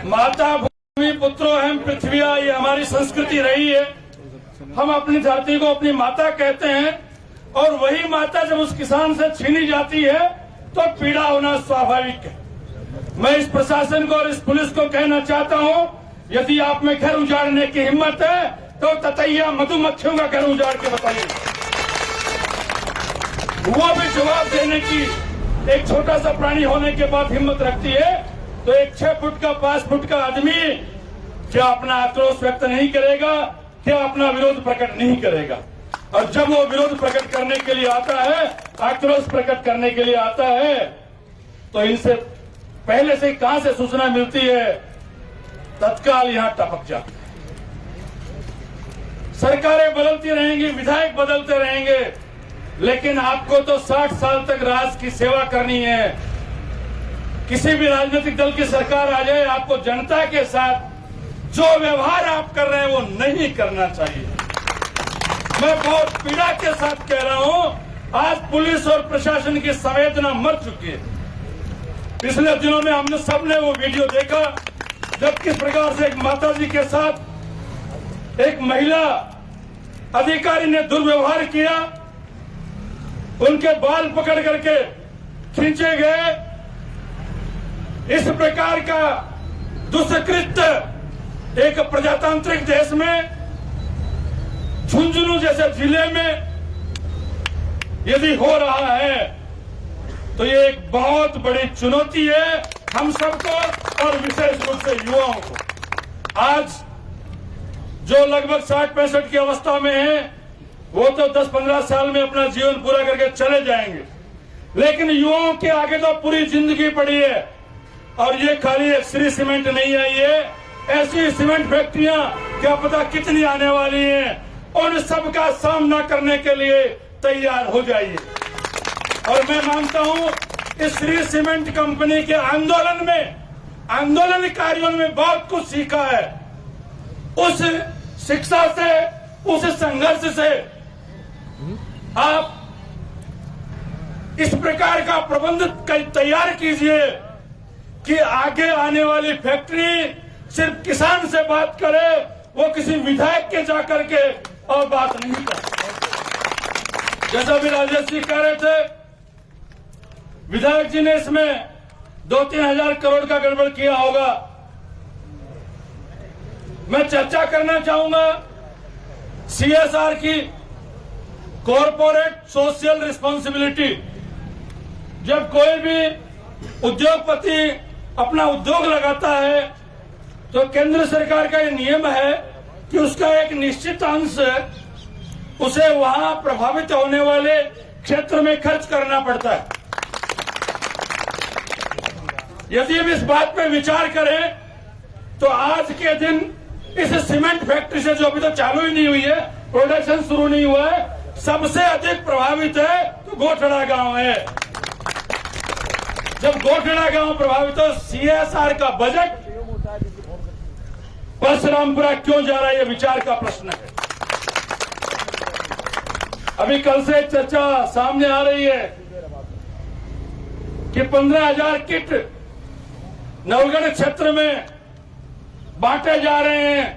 माता भूमि पुत्रो हम पृथ्विया, ये हमारी संस्कृति रही है। हम अपनी धरती को अपनी माता कहते हैं और वही माता जब उस किसान से छीनी जाती है तो पीड़ा होना स्वाभाविक है। मैं इस प्रशासन को और इस पुलिस को कहना चाहता हूं, यदि आप में घर उजाड़ने की हिम्मत है तो ततैया मधुमक्खियों का घर उजाड़ के बताइए। वो भी जवाब देने की एक छोटा सा प्राणी होने के बाद हिम्मत रखती है, तो एक 6 फुट का 5 फुट का आदमी क्या अपना आक्रोश व्यक्त नहीं करेगा, क्या अपना विरोध प्रकट नहीं करेगा? और जब वो विरोध प्रकट करने के लिए आता है, आक्रोश प्रकट करने के लिए आता है, तो इनसे पहले से कहां से सूचना मिलती है, तत्काल यहां टपक जाती है। सरकारें बदलती रहेंगी, विधायक बदलते रहेंगे, लेकिन आपको तो 60 साल तक राज की सेवा करनी है। किसी भी राजनीतिक दल की सरकार आ जाए, आपको जनता के साथ जो व्यवहार आप कर रहे हैं वो नहीं करना चाहिए। मैं बहुत पीड़ा के साथ कह रहा हूं, आज पुलिस और प्रशासन की संवेदना मर चुकी है। पिछले दिनों में हमने सबने वो वीडियो देखा जब किस प्रकार से एक माताजी के साथ एक महिला अधिकारी ने दुर्व्यवहार किया, उनके बाल पकड़ करके खींचे गए। इस प्रकार का दुष्कृत्य एक प्रजातांत्रिक देश में, झुंझुनू जैसे जिले में यदि हो रहा है तो ये एक बहुत बड़ी चुनौती है हम सबको और विशेष रूप से युवाओं को। आज जो लगभग 60-65 की अवस्था में है वो तो 10-15 साल में अपना जीवन पूरा करके चले जाएंगे, लेकिन युवाओं के आगे तो पूरी जिंदगी पड़ी है। और ये खाली एक श्री सीमेंट नहीं आई है, ऐसी सीमेंट फैक्ट्रियां क्या पता कितनी आने वाली हैं। उन सब का सामना करने के लिए तैयार हो जाइए। और मैं मानता हूं इस श्री सीमेंट कंपनी के आंदोलन में, आंदोलनकारियों में बहुत कुछ सीखा है। उस शिक्षा से, उस संघर्ष से आप इस प्रकार का प्रबंध तैयार कीजिए कि आगे आने वाली फैक्ट्री सिर्फ किसान से बात करे, वो किसी विधायक के जाकर के और बात नहीं करे। जैसा भी राजेश जी कह रहे थे, विधायक जी ने इसमें 2-3 हजार करोड़ का गड़बड़ किया होगा। मैं चर्चा करना चाहूंगा CSR की, कॉरपोरेट सोशल रिस्पांसिबिलिटी। जब कोई भी उद्योगपति अपना उद्योग लगाता है तो केंद्र सरकार का ये नियम है कि उसका एक निश्चित अंश उसे वहां प्रभावित होने वाले क्षेत्र में खर्च करना पड़ता है। यदि हम इस बात पे विचार करें तो आज के दिन इस सीमेंट फैक्ट्री से, जो अभी तो चालू ही नहीं हुई है, प्रोडक्शन शुरू नहीं हुआ है, सबसे अधिक प्रभावित है तो गोठड़ा गांव है। जब गोठड़ा गांव प्रभावित हो, CSR का बजट परशुरामपुरा क्यों जा रहा है, ये विचार का प्रश्न है। अभी कल से चर्चा सामने आ रही है कि 15,000 किट नवगढ़ क्षेत्र में बांटे जा रहे हैं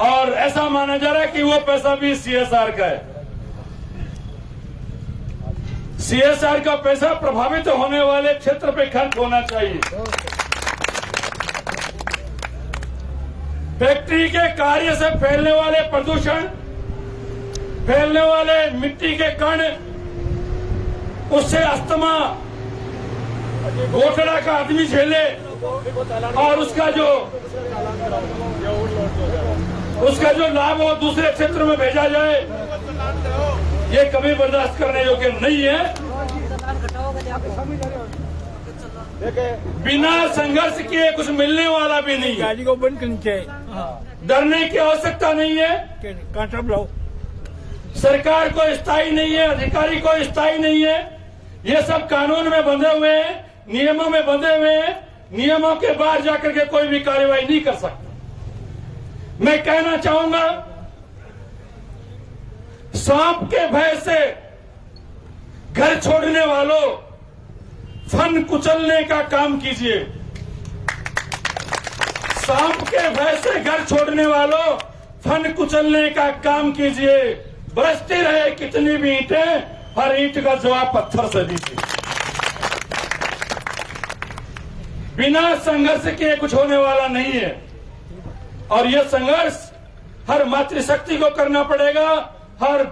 और ऐसा माना जा रहा है कि वो पैसा भी CSR का है। CSR का पैसा प्रभावित होने वाले क्षेत्र पे खर्च होना चाहिए। फैक्ट्री के कार्य से फैलने वाले प्रदूषण, फैलने वाले मिट्टी के कण, उससे अस्थमा गोठड़ा का आदमी झेले और उसका जो लाभ हो दूसरे क्षेत्र में भेजा जाए, ये कभी बर्दाश्त करने योग्य नहीं है। बिना संघर्ष किए कुछ मिलने वाला भी नहीं है। डरने की आवश्यकता नहीं है। सरकार को स्थायी नहीं है, अधिकारी को स्थायी नहीं है। ये सब कानून में बंधे हुए हैं, नियमों में बंधे हुए हैं। नियमों के बाहर जाकर के कोई भी कार्रवाई नहीं कर सकता। मैं कहना चाहूंगा, सांप के भय से घर छोड़ने वालों, फन कुचलने का काम कीजिए। सांप के भय से घर छोड़ने वालों, फन कुचलने का काम कीजिए। बरसती रहे कितनी भी ईंटें, हर ईंट का जवाब पत्थर से दीजिए। बिना संघर्ष के कुछ होने वाला नहीं है, और यह संघर्ष हर मातृशक्ति को करना पड़ेगा, हर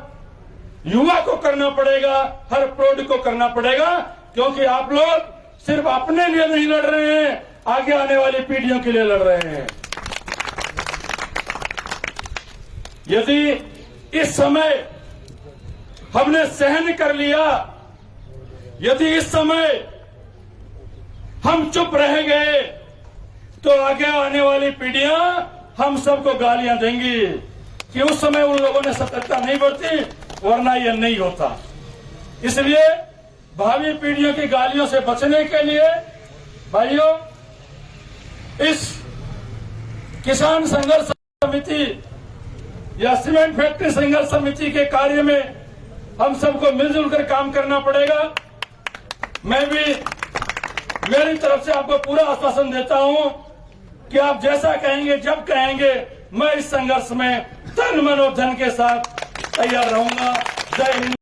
युवा को करना पड़ेगा, हर प्रौढ़ को करना पड़ेगा, क्योंकि आप लोग सिर्फ अपने लिए नहीं लड़ रहे हैं, आगे आने वाली पीढ़ियों के लिए लड़ रहे हैं। यदि इस समय हमने सहन कर लिया, यदि इस समय हम चुप रह गए, तो आगे आने वाली पीढ़ियां हम सबको गालियां देंगी कि उस समय उन लोगों ने सतर्कता नहीं बरती, वरना यह नहीं होता। इसलिए भावी पीढ़ियों की गालियों से बचने के लिए भाइयों, इस किसान संघर्ष समिति या सीमेंट फैक्ट्री संघर्ष समिति के कार्य में हम सबको मिलजुल कर काम करना पड़ेगा। मैं भी मेरी तरफ से आपको पूरा आश्वासन देता हूं कि आप जैसा कहेंगे, जब कहेंगे, मैं इस संघर्ष में तन मन और धन के साथ तैयार रहूंगा। जय हिंद।